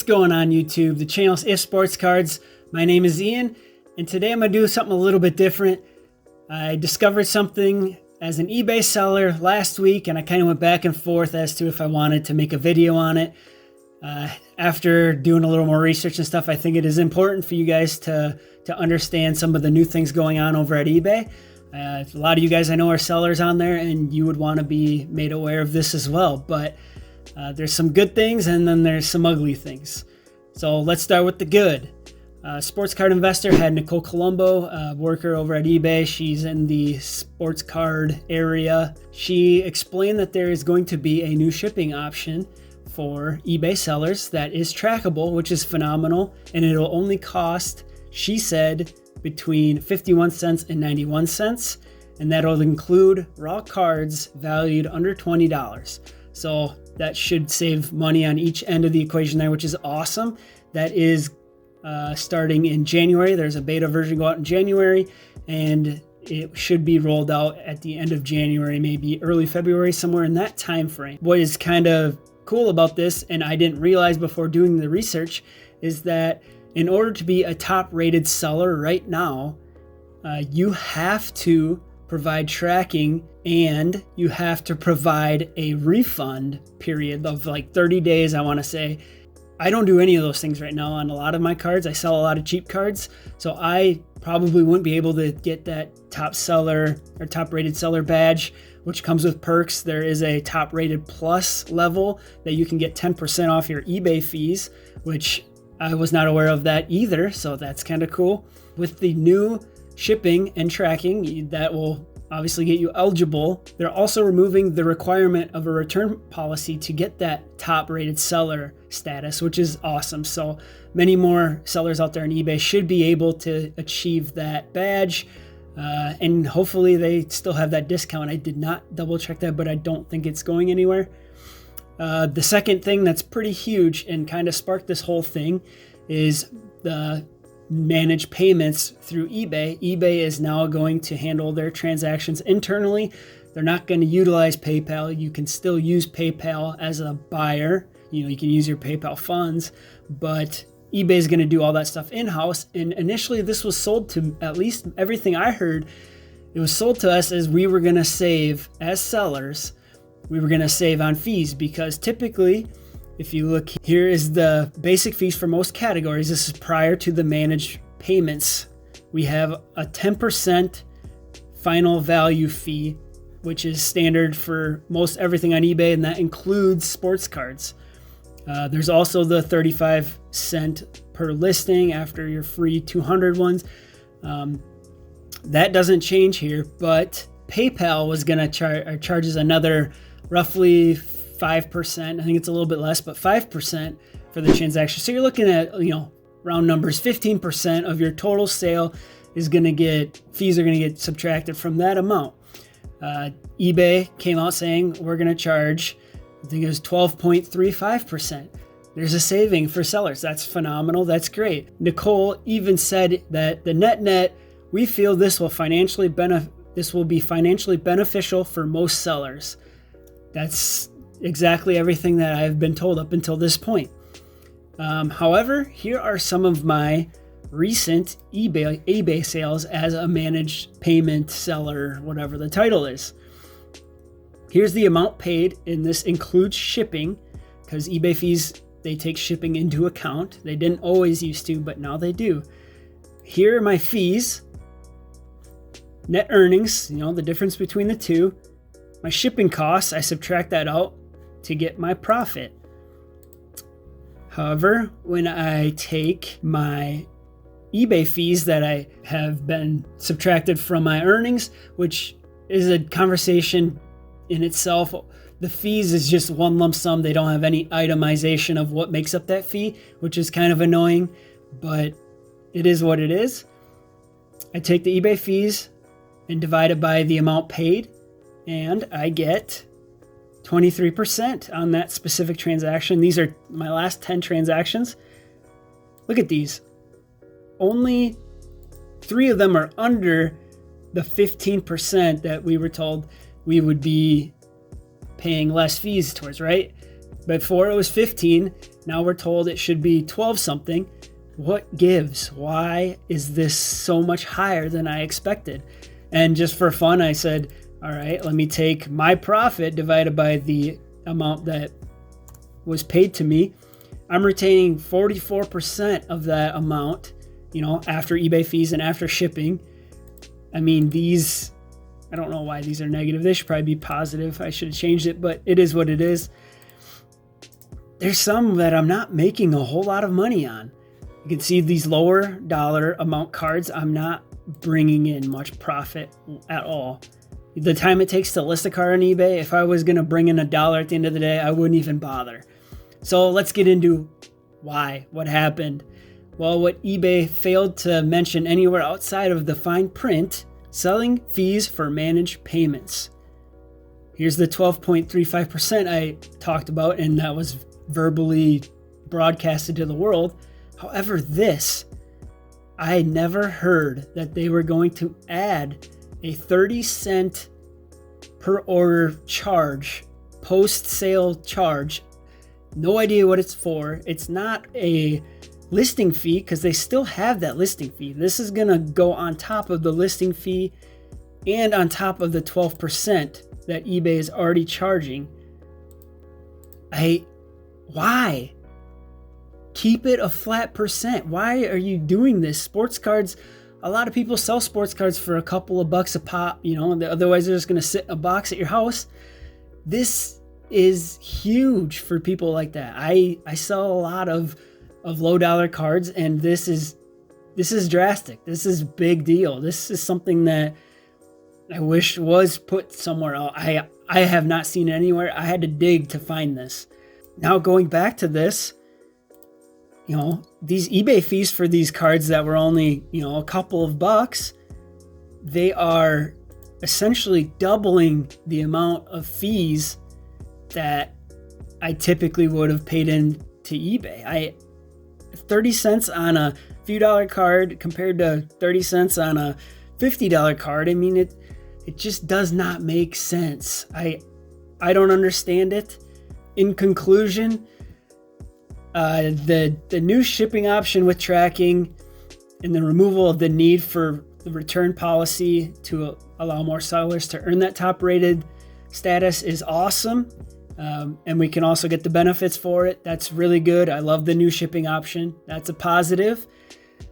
going on YouTube? The channel is If Sports Cards. My name is Ian, and today I'm going to do something a little bit different. I discovered something as an eBay seller last week, and I kind of went back and forth as to if I wanted to make a video on it. After doing a little more research and stuff, I think it is important for you guys to understand some of the new things going on over at eBay. A lot of you guys I know are sellers on there, and you would want to be made aware of this as well. But there's some good things, and then there's some ugly things. So let's start with the good. Sports card investor had Nicole Colombo, a worker over at eBay. She's in the sports card area. She explained that there is going to be a new shipping option for eBay sellers that is trackable, which is phenomenal, and it'll only cost, she said, between 51 cents and 91 cents, and that'll include raw cards valued under $20. So that should save money on each end of the equation there, which is awesome. That is starting in January. There's a beta version go out in January, and it should be rolled out at the end of January, maybe early February, somewhere in that time frame. What is kind of cool about this, and I didn't realize before doing the research, is that in order to be a top rated seller right now, you have to provide tracking and you have to provide a refund period of like 30 days, I want to say. I don't do any of those things right now on a lot of my cards. I sell a lot of cheap cards, so I probably wouldn't be able to get that top seller or top rated seller badge, which comes with perks. There is a top rated plus level that you can get 10% off your eBay fees, which I was not aware of that either, so that's kind of cool. With the new shipping and tracking, that will obviously get you eligible. They're also removing the requirement of a return policy to get that top rated seller status, which is awesome. So many more sellers out there on eBay should be able to achieve that badge, and hopefully they still have that discount. I did not double check that, but I don't think it's going anywhere. The second thing that's pretty huge and kind of sparked this whole thing is the managed payments through eBay. eBay is now going to handle their transactions internally. They're not going to utilize PayPal. You can still use PayPal as a buyer. You can use your PayPal funds, but eBay is going to do all that stuff in-house. And initially this was sold to, at least everything I heard, it was sold to us as we were going to save as sellers. We were going to save on fees, because typically, if you look, here is the basic fees for most categories. This is prior to the managed payments. We have a 10% final value fee, which is standard for most everything on eBay, and that includes sports cards. There's also the 35 cent per listing after your free 200 ones. That doesn't change here, but PayPal was going to charges another roughly 5%. I think it's a little bit less, but 5% for the transaction. So you're looking at, round numbers, 15% of your total sale is going to get, fees are going to get subtracted from that amount. eBay came out saying we're going to charge, I think it was 12.35%. There's a saving for sellers. That's phenomenal. That's great. Nicole even said that the net, we feel this will be financially beneficial for most sellers. That's exactly everything that I've been told up until this point. However, here are some of my recent eBay sales as a managed payment seller, whatever the title is. Here's the amount paid, and this includes shipping, because eBay fees, they take shipping into account. They didn't always used to, but now they do. Here are my fees, net earnings, the difference between the two. My shipping costs, I subtract that out to get my profit. However, when I take my eBay fees that I have been subtracted from my earnings, which is a conversation in itself, the fees is just one lump sum. They don't have any itemization of what makes up that fee, which is kind of annoying, but it is what it is. I take the eBay fees and divide it by the amount paid, and I get 23% on that specific transaction. These are my last 10 transactions. Look at these. Only 3 of them are under the 15% that we were told we would be paying less fees towards, right? Before it was 15. Now we're told it should be 12 something. What gives? Why is this so much higher than I expected? And just for fun, I said, all right, let me take my profit divided by the amount that was paid to me. I'm retaining 44% of that amount, after eBay fees and after shipping. I mean, I don't know why these are negative. They should probably be positive. I should have changed it, but it is what it is. There's some that I'm not making a whole lot of money on. You can see these lower dollar amount cards, I'm not bringing in much profit at all. The time it takes to list a card on eBay, if I was going to bring in $1 at the end of the day, I wouldn't even bother. So let's get into why, what happened. Well, what eBay failed to mention anywhere outside of the fine print, selling fees for managed payments. Here's the 12.35% I talked about, and that was verbally broadcasted to the world. However, I never heard that they were going to add a 30-cent per order charge, post-sale charge. No idea what it's for. It's not a listing fee because they still have that listing fee. This is going to go on top of the listing fee and on top of the 12% that eBay is already charging. Why? Keep it a flat percent. Why are you doing this? Sports cards, a lot of people sell sports cards for a couple of bucks a pop, otherwise they're just going to sit in a box at your house. This is huge for people like that. I sell a lot of low dollar cards, and this is drastic. This is big deal. This is something that I wish was put somewhere else. I have not seen it anywhere. I had to dig to find this. Now going back to this, these eBay fees for these cards that were only, a couple of bucks, they are essentially doubling the amount of fees that I typically would have paid in to eBay. 30 cents on a few dollar card compared to 30 cents on a $50 card. I mean, it just does not make sense. I don't understand it. In conclusion, the new shipping option with tracking and the removal of the need for the return policy to allow more sellers to earn that top rated status is awesome. And we can also get the benefits for it. That's really good. I love the new shipping option. That's a positive.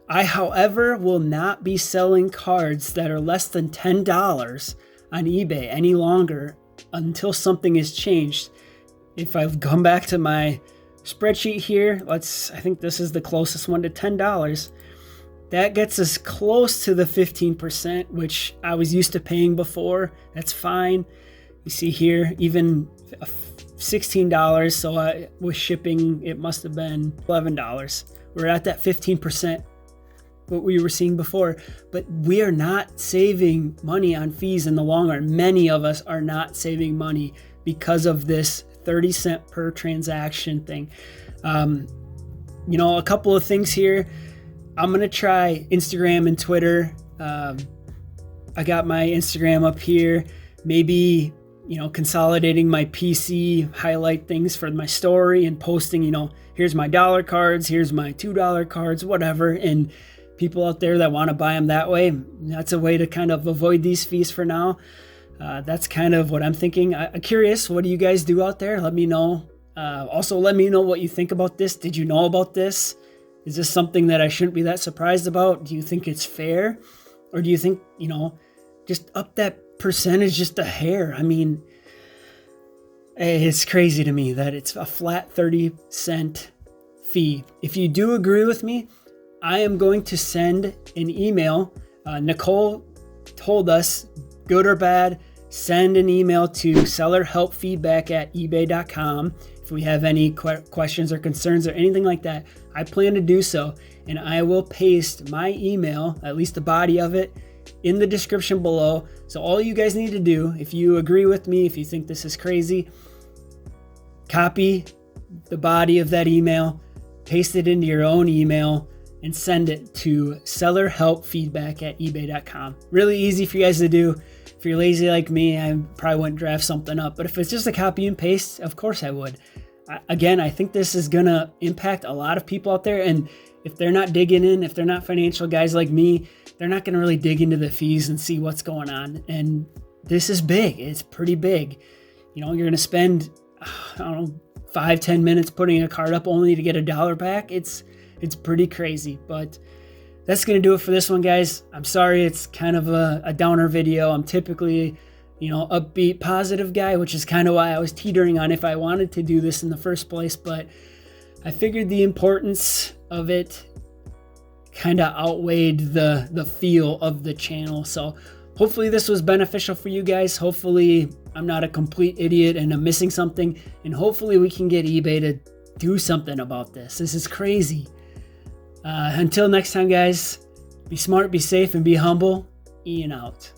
I, however, will not be selling cards that are less than $10 on eBay any longer until something is changed. If I've come back to my spreadsheet here, I think this is the closest one to $10. That gets us close to the 15%, which I was used to paying before. That's fine. You see here, even $16. So with shipping, it must have been $11. We're at that 15%, what we were seeing before, but we are not saving money on fees in the long run. Many of us are not saving money because of this 30 cent per transaction thing. A couple of things here. I'm going to try Instagram and Twitter. I got my Instagram up here. Maybe, consolidating my PC, highlight things for my story and posting, here's my dollar cards, here's my $2 cards, whatever. And people out there that want to buy them that way, that's a way to kind of avoid these fees for now. That's kind of what I'm thinking. I'm curious, what do you guys do out there? Let me know. Also, let me know what you think about this. Did you know about this? Is this something that I shouldn't be that surprised about? Do you think it's fair? Or do you think, just up that percentage just a hair? I mean, it's crazy to me that it's a flat 30 cent fee. If you do agree with me, I am going to send an email. Nicole told us, good or bad, send an email to sellerhelpfeedback@ebay.com. If we have any questions or concerns or anything like that, I plan to do so. And I will paste my email, at least the body of it, in the description below. So all you guys need to do, if you agree with me, if you think this is crazy, copy the body of that email, paste it into your own email, and send it to sellerhelpfeedback@ebay.com. Really easy for you guys to do. If you're lazy like me, I probably wouldn't draft something up. But if it's just a copy and paste, of course I would. again, I think this is going to impact a lot of people out there. And if they're not digging in, if they're not financial guys like me, they're not going to really dig into the fees and see what's going on. And this is big. It's pretty big. You're going to spend, I don't know, 5-10 minutes putting a card up only to get $1 back. It's pretty crazy, but that's going to do it for this one, guys. I'm sorry it's kind of a downer video. I'm typically, upbeat, positive guy, which is kind of why I was teetering on if I wanted to do this in the first place, but I figured the importance of it kind of outweighed the feel of the channel. So hopefully this was beneficial for you guys. Hopefully I'm not a complete idiot and I'm missing something, and hopefully we can get eBay to do something about this. This is crazy. Until next time, guys, be smart, be safe, and be humble. Ian out.